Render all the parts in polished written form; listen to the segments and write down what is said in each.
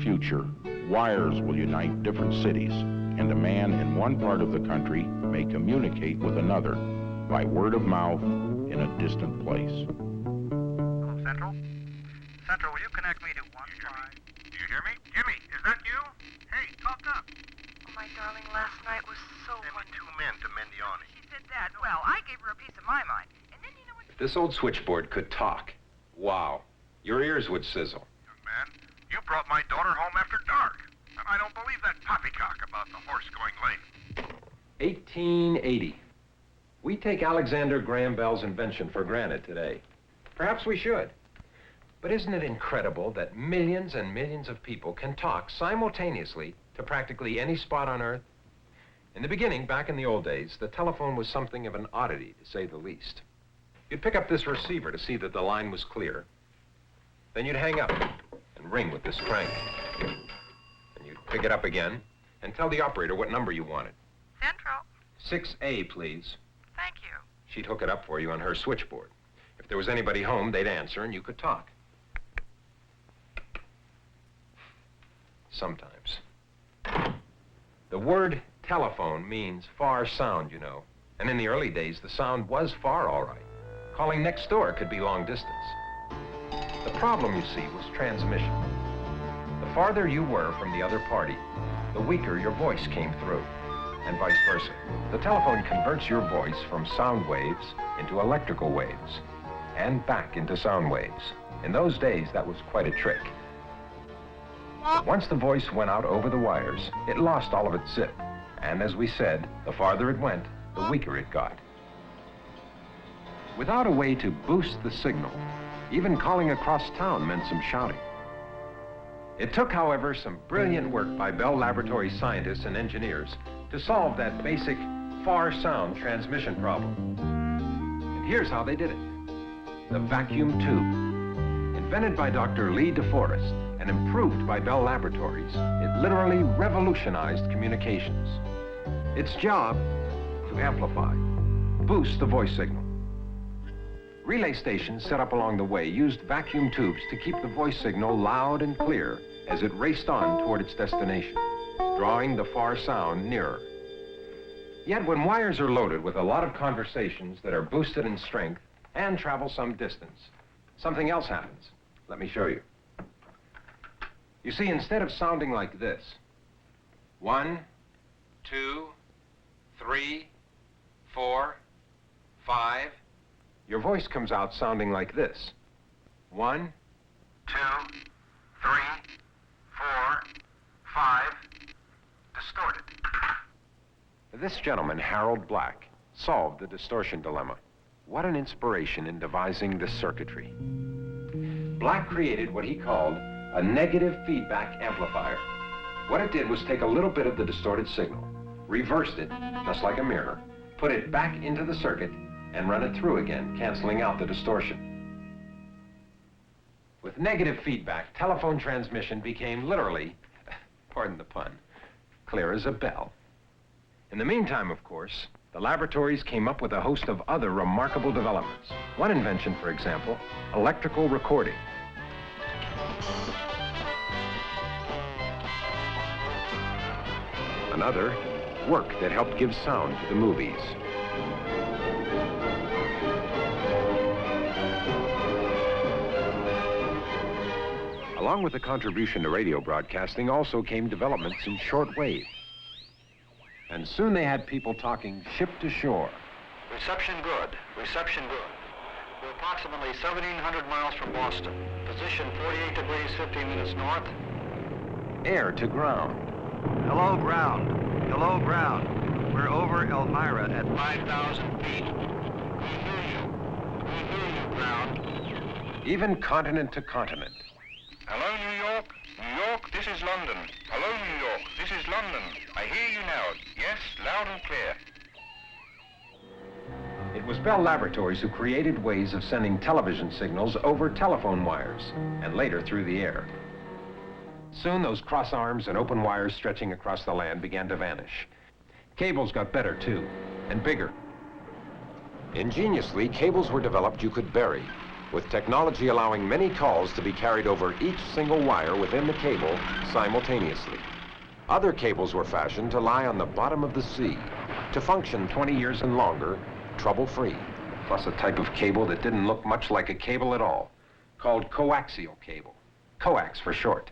future, wires will unite different cities, and a man in one part of the country may communicate with another by word of mouth in a distant place. Hello, Central? Central, will you connect me to 15... Do you hear me? Jimmy, is that you? Hey, talk up. Oh, my darling, last night was so wonderful. 2 men to mend the awning. She said that. Well, I gave her a piece of my mind. And then you know what... If this old switchboard could talk, wow, your ears would sizzle. Young man, you brought my daughter home after dark. And I don't believe that poppycock about the horse going lame. 1880. We take Alexander Graham Bell's invention for granted today. Perhaps we should. But isn't it incredible that millions and millions of people can talk simultaneously to practically any spot on Earth? In the beginning, back in the old days, the telephone was something of an oddity, to say the least. You'd pick up this receiver to see that the line was clear. Then you'd hang up and ring with this crank. And you'd pick it up again and tell the operator what number you wanted. Central. 6A, please. Thank you. She'd hook it up for you on her switchboard. If there was anybody home, they'd answer and you could talk. Sometimes. The word telephone means far sound, you know. And in the early days, the sound was far, all right. Calling next door could be long distance. The problem, you see, was transmission. The farther you were from the other party, the weaker your voice came through, and vice versa. The telephone converts your voice from sound waves into electrical waves, and back into sound waves. In those days, that was quite a trick. But once the voice went out over the wires, it lost all of its zip. And as we said, the farther it went, the weaker it got. Without a way to boost the signal, even calling across town meant some shouting. It took, however, some brilliant work by Bell Laboratories scientists and engineers to solve that basic far sound transmission problem. And here's how they did it. The vacuum tube. Invented by Dr. Lee DeForest and improved by Bell Laboratories, it literally revolutionized communications. Its job, to amplify, boost the voice signal. Relay stations set up along the way used vacuum tubes to keep the voice signal loud and clear as it raced on toward its destination, drawing the far sound nearer. Yet when wires are loaded with a lot of conversations that are boosted in strength and travel some distance, something else happens. Let me show you. You see, instead of sounding like this, 1, 2, 3, 4, 5, your voice comes out sounding like this. 1, 2, 3, 4, 5, distorted. This gentleman, Harold Black, solved the distortion dilemma. What an inspiration in devising this circuitry. Black created what he called a negative feedback amplifier. What it did was take a little bit of the distorted signal, reversed it, just like a mirror, put it back into the circuit, and run it through again, canceling out the distortion. With negative feedback, telephone transmission became literally, pardon the pun, clear as a bell. In the meantime, of course, the laboratories came up with a host of other remarkable developments. One invention, for example, electrical recording. Another, work that helped give sound to the movies. Along with the contribution to radio broadcasting also came developments in shortwave. And soon they had people talking ship to shore. Reception good. Reception good. We're approximately 1,700 miles from Boston. Position 48 degrees, 15 minutes north. Air to ground. Hello, ground. Hello, ground. We're over Elmira at 5,000 feet. We hear you. We hear you, ground. Even continent to continent. Hello, New York. New York, this is London. Hello, New York, this is London. I hear you now. Yes, loud and clear. It was Bell Laboratories who created ways of sending television signals over telephone wires, and later through the air. Soon those cross arms and open wires stretching across the land began to vanish. Cables got better too, and bigger. Ingeniously, cables were developed you could bury, with technology allowing many calls to be carried over each single wire within the cable simultaneously. Other cables were fashioned to lie on the bottom of the sea, to function 20 years and longer, trouble-free. Plus a type of cable that didn't look much like a cable at all, called coaxial cable, coax for short.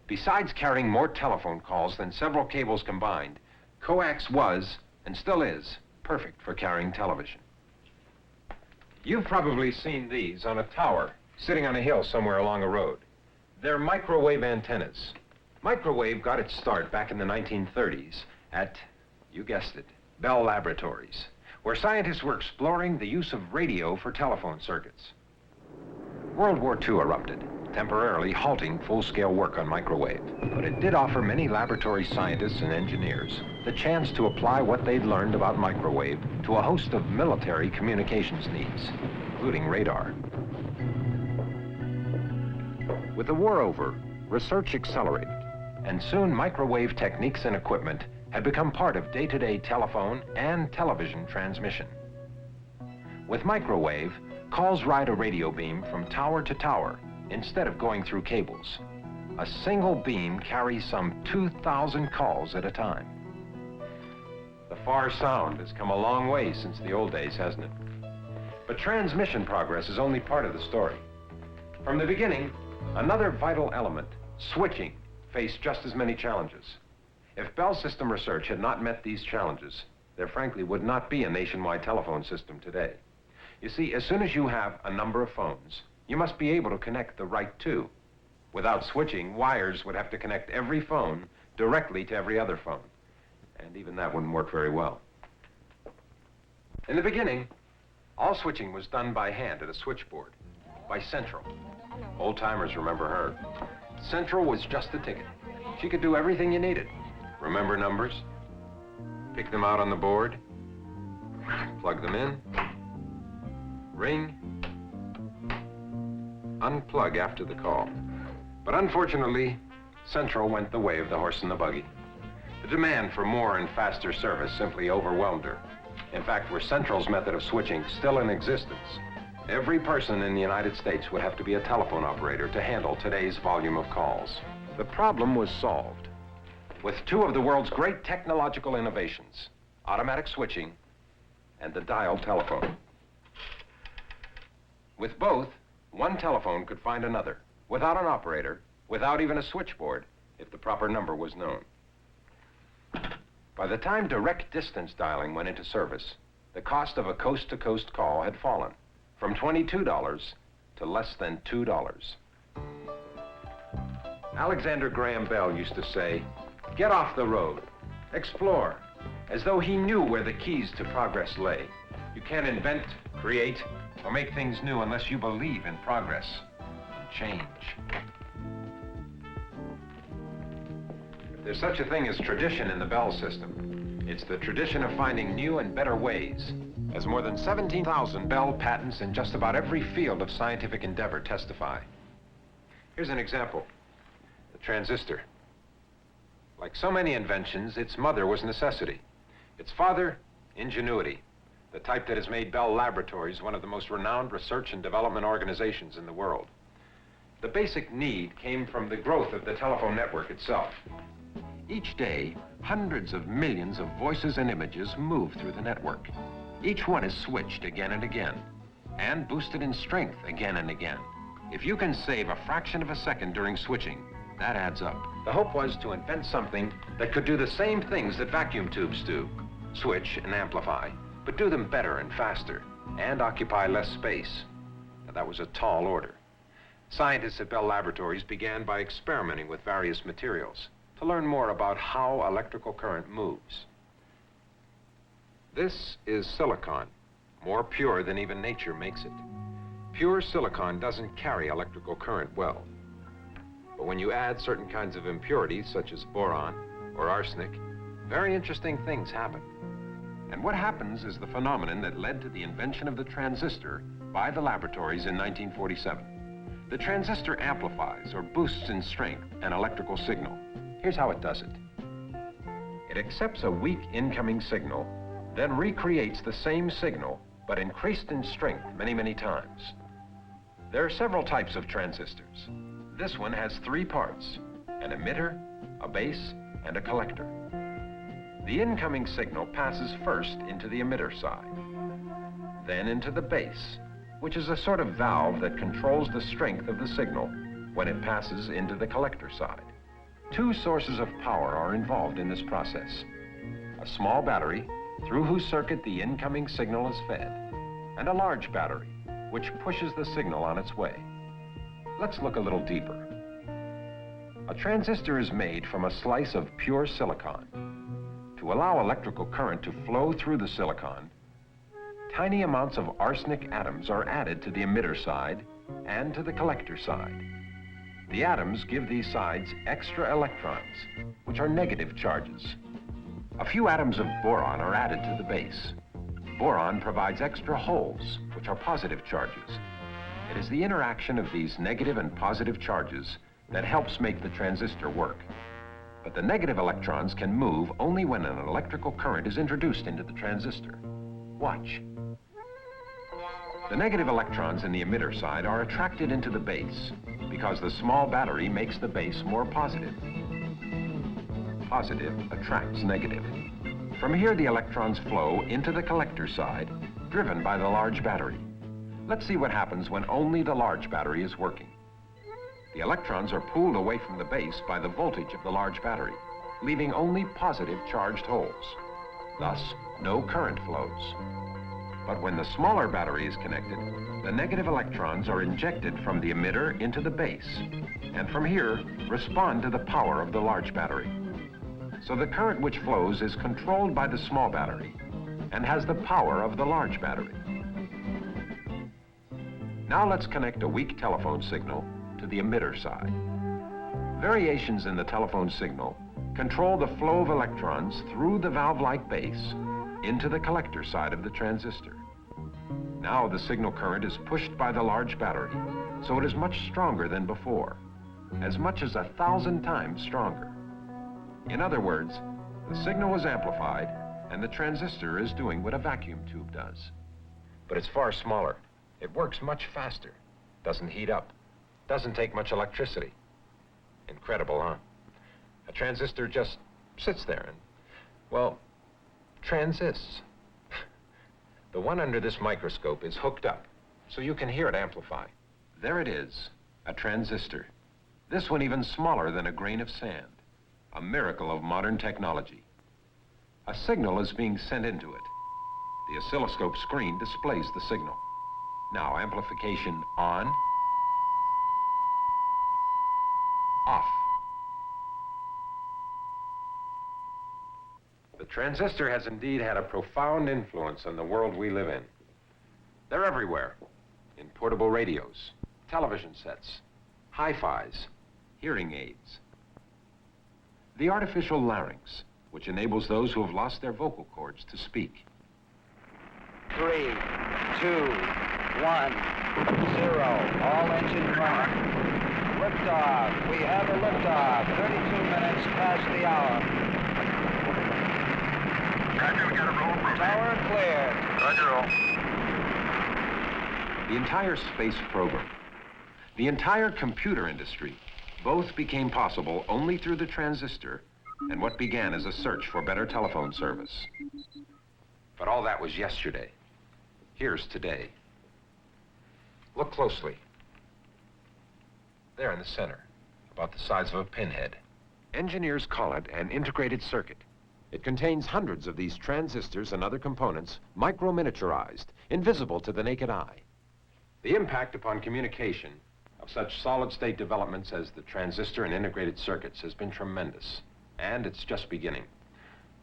Besides carrying more telephone calls than several cables combined, coax was, and still is, perfect for carrying television. You've probably seen these on a tower, sitting on a hill somewhere along a road. They're microwave antennas. Microwave got its start back in the 1930s at, you guessed it, Bell Laboratories, where scientists were exploring the use of radio for telephone circuits. World War II erupted, temporarily halting full-scale work on microwave, but it did offer many laboratory scientists and engineers the chance to apply what they'd learned about microwave to a host of military communications needs, including radar. With the war over, research accelerated, and soon microwave techniques and equipment had become part of day-to-day telephone and television transmission. With microwave, calls ride a radio beam from tower to tower instead of going through cables. A single beam carries some 2,000 calls at a time. The far sound has come a long way since the old days, hasn't it? But transmission progress is only part of the story. From the beginning, another vital element, switching, faced just as many challenges. If Bell System Research had not met these challenges, there frankly would not be a nationwide telephone system today. You see, as soon as you have a number of phones, you must be able to connect the right two. Without switching, wires would have to connect every phone directly to every other phone. And even that wouldn't work very well. In the beginning, all switching was done by hand at a switchboard, by Central. Old-timers remember her. Central was just the ticket. She could do everything you needed. Remember numbers, pick them out on the board, plug them in, ring, unplug after the call. But unfortunately, Central went the way of the horse and the buggy. The demand for more and faster service simply overwhelmed her. In fact, were Central's method of switching still in existence, every person in the United States would have to be a telephone operator to handle today's volume of calls. The problem was solved with two of the world's great technological innovations, automatic switching and the dial telephone. With both, one telephone could find another, without an operator, without even a switchboard, if the proper number was known. By the time direct distance dialing went into service, the cost of a coast-to-coast call had fallen from $22 to less than $2. Alexander Graham Bell used to say, "Get off the road, explore," as though he knew where the keys to progress lay. You can't invent, create, or make things new unless you believe in progress and change. If there's such a thing as tradition in the Bell system, it's the tradition of finding new and better ways, as more than 17,000 Bell patents in just about every field of scientific endeavor testify. Here's an example, the transistor. Like so many inventions, its mother was necessity. Its father, ingenuity, the type that has made Bell Laboratories one of the most renowned research and development organizations in the world. The basic need came from the growth of the telephone network itself. Each day, hundreds of millions of voices and images move through the network. Each one is switched again and again, and boosted in strength again and again. If you can save a fraction of a second during switching, that adds up. The hope was to invent something that could do the same things that vacuum tubes do, switch and amplify, but do them better and faster, and occupy less space. Now, that was a tall order. Scientists at Bell Laboratories began by experimenting with various materials to learn more about how electrical current moves. This is silicon, more pure than even nature makes it. Pure silicon doesn't carry electrical current well. But when you add certain kinds of impurities, such as boron or arsenic, very interesting things happen. And what happens is the phenomenon that led to the invention of the transistor by the laboratories in 1947. The transistor amplifies or boosts in strength an electrical signal. Here's how it does it. It accepts a weak incoming signal, then recreates the same signal, but increased in strength many, many times. There are several types of transistors. This one has 3 parts: an emitter, a base, and a collector. The incoming signal passes first into the emitter side, then into the base, which is a sort of valve that controls the strength of the signal when it passes into the collector side. 2 sources of power are involved in this process: a small battery, through whose circuit the incoming signal is fed, and a large battery, which pushes the signal on its way. Let's look a little deeper. A transistor is made from a slice of pure silicon. To allow electrical current to flow through the silicon, tiny amounts of arsenic atoms are added to the emitter side and to the collector side. The atoms give these sides extra electrons, which are negative charges. A few atoms of boron are added to the base. Boron provides extra holes, which are positive charges. It is the interaction of these negative and positive charges that helps make the transistor work. But the negative electrons can move only when an electrical current is introduced into the transistor. Watch. The negative electrons in the emitter side are attracted into the base because the small battery makes the base more positive. Positive attracts negative. From here, the electrons flow into the collector side, driven by the large battery. Let's see what happens when only the large battery is working. The electrons are pulled away from the base by the voltage of the large battery, leaving only positive charged holes. Thus, no current flows. But when the smaller battery is connected, the negative electrons are injected from the emitter into the base, and from here respond to the power of the large battery. So the current which flows is controlled by the small battery and has the power of the large battery. Now let's connect a weak telephone signal to the emitter side. Variations in the telephone signal control the flow of electrons through the valve-like base into the collector side of the transistor. Now the signal current is pushed by the large battery, so it is much stronger than before, as much as 1,000 times stronger. In other words, the signal is amplified and the transistor is doing what a vacuum tube does. But it's far smaller. It works much faster, doesn't heat up, doesn't take much electricity. Incredible, huh? A transistor just sits there and, well, transists. The one under this microscope is hooked up, so you can hear it amplify. There it is, a transistor. This one even smaller than a grain of sand. A miracle of modern technology. A signal is being sent into it. The oscilloscope screen displays the signal. Now, amplification on, off. The transistor has indeed had a profound influence on the world we live in. They're everywhere, in portable radios, television sets, hi-fis, hearing aids. The artificial larynx, which enables those who have lost their vocal cords to speak. 3, 2, 1, 0. All engine running. Liftoff. We have a liftoff. 32 minutes past the hour. Roger, we got a roll from Tower clear. Roger, roll. The entire space program, the entire computer industry, both became possible only through the transistor and what began as a search for better telephone service. But all that was yesterday. Here's today. Look closely. There in the center, about the size of a pinhead. Engineers call it an integrated circuit. It contains hundreds of these transistors and other components, micro-miniaturized, invisible to the naked eye. The impact upon communication of such solid-state developments as the transistor and integrated circuits has been tremendous, and it's just beginning.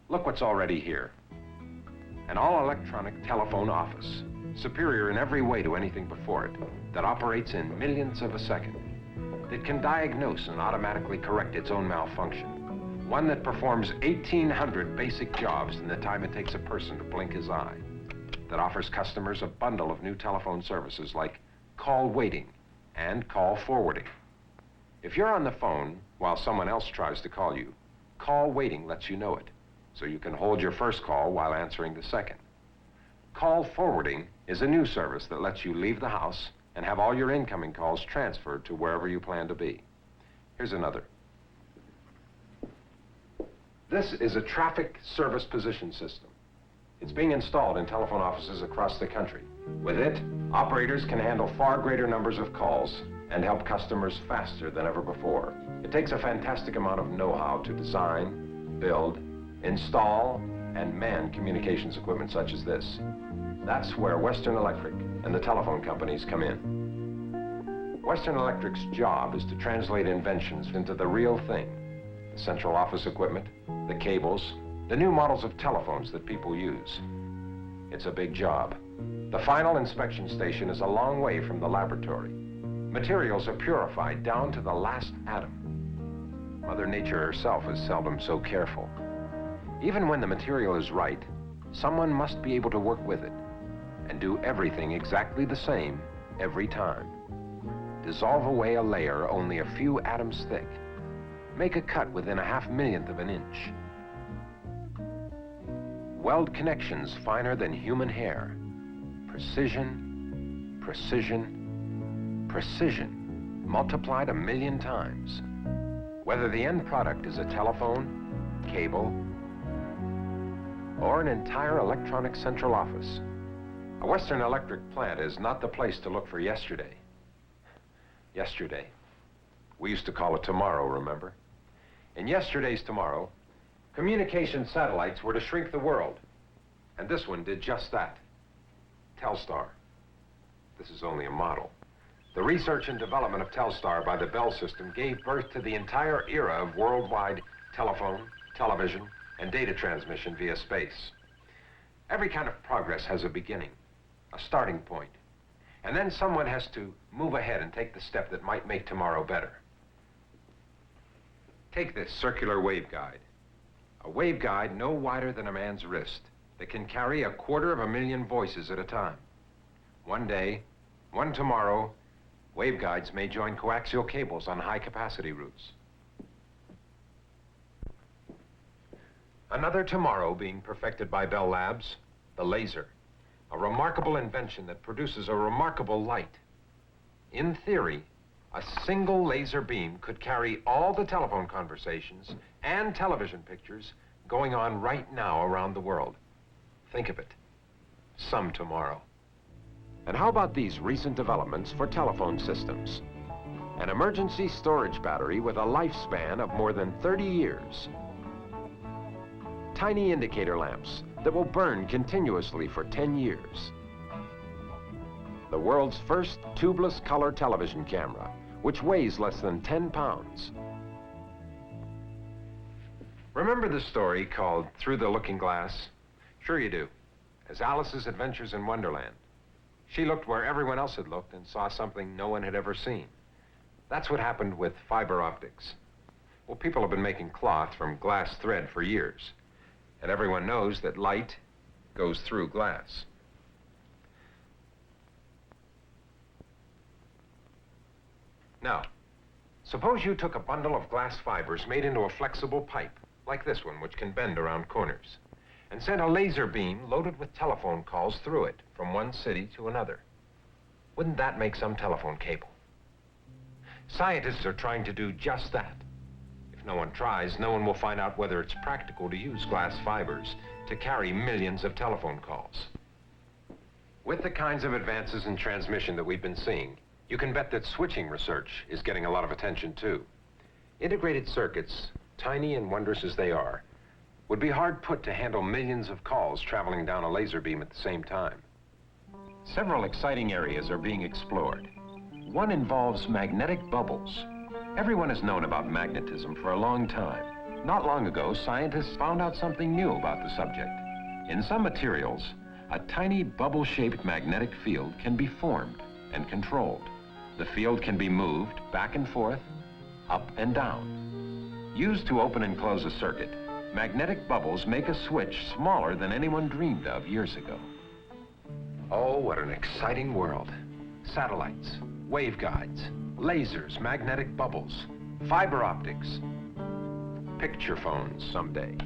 Look what's already here. An all-electronic telephone office, superior in every way to anything before it, that operates in millionths of a second. It can diagnose and automatically correct its own malfunction. One that performs 1,800 basic jobs in the time it takes a person to blink his eye. That offers customers a bundle of new telephone services like call waiting and call forwarding. If you're on the phone while someone else tries to call you, call waiting lets you know it, so you can hold your first call while answering the second. Call forwarding is a new service that lets you leave the house, and have all your incoming calls transferred to wherever you plan to be. Here's another. This is a traffic service position system. It's being installed in telephone offices across the country. With it, operators can handle far greater numbers of calls and help customers faster than ever before. It takes a fantastic amount of know-how to design, build, install, and man communications equipment such as this. That's where Western Electric and the telephone companies come in. Western Electric's job is to translate inventions into the real thing. The central office equipment, the cables, the new models of telephones that people use. It's a big job. The final inspection station is a long way from the laboratory. Materials are purified down to the last atom. Mother Nature herself is seldom so careful. Even when the material is right, someone must be able to work with it and do everything exactly the same every time. Dissolve away a layer only a few atoms thick. Make a cut within a 1/2 of an inch. Weld connections finer than human hair. Precision, precision, precision, multiplied 1,000,000 times. Whether the end product is a telephone, cable, or an entire electronic central office, a Western Electric plant is not the place to look for yesterday. Yesterday. We used to call it tomorrow, remember? In yesterday's tomorrow, communication satellites were to shrink the world, and this one did just that. Telstar. This is only a model. The research and development of Telstar by the Bell system gave birth to the entire era of worldwide telephone, television, and data transmission via space. Every kind of progress has a beginning, a starting point, and then someone has to move ahead and take the step that might make tomorrow better. Take this circular waveguide. A waveguide no wider than a man's wrist that can carry 250,000 voices at a time. One day, one tomorrow, waveguides may join coaxial cables on high-capacity routes. Another tomorrow being perfected by Bell Labs, the laser, a remarkable invention that produces a remarkable light. In theory, a single laser beam could carry all the telephone conversations and television pictures going on right now around the world. Think of it. Some tomorrow. And how about these recent developments for telephone systems? An emergency storage battery with a lifespan of more than 30 years. Tiny indicator lamps that will burn continuously for 10 years. The world's first tubeless color television camera, which weighs less than 10 pounds. Remember the story called Through the Looking Glass? Sure you do. As Alice's Adventures in Wonderland. She looked where everyone else had looked and saw something no one had ever seen. That's what happened with fiber optics. Well, people have been making cloth from glass thread for years, and everyone knows that light goes through glass. Now, suppose you took a bundle of glass fibers made into a flexible pipe, like this one, which can bend around corners, and sent a laser beam loaded with telephone calls through it from one city to another. Wouldn't that make some telephone cable? Scientists are trying to do just that. If no one tries, no one will find out whether it's practical to use glass fibers to carry millions of telephone calls. With the kinds of advances in transmission that we've been seeing, you can bet that switching research is getting a lot of attention too. Integrated circuits, tiny and wondrous as they are, would be hard put to handle millions of calls traveling down a laser beam at the same time. Several exciting areas are being explored. One involves magnetic bubbles. Everyone has known about magnetism for a long time. Not long ago, scientists found out something new about the subject. In some materials, a tiny bubble-shaped magnetic field can be formed and controlled. The field can be moved back and forth, up and down. Used to open and close a circuit, magnetic bubbles make a switch smaller than anyone dreamed of years ago. Oh, what an exciting world. Satellites, waveguides, lasers, magnetic bubbles, fiber optics, picture phones someday,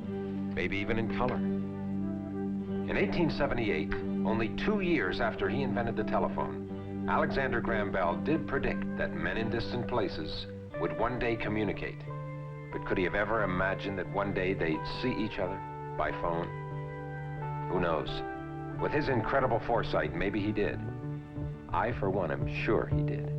maybe even in color. In 1878, only 2 years after he invented the telephone, Alexander Graham Bell did predict that men in distant places would one day communicate. But could he have ever imagined that one day they'd see each other by phone? Who knows? With his incredible foresight, maybe he did. I, for one, am sure he did.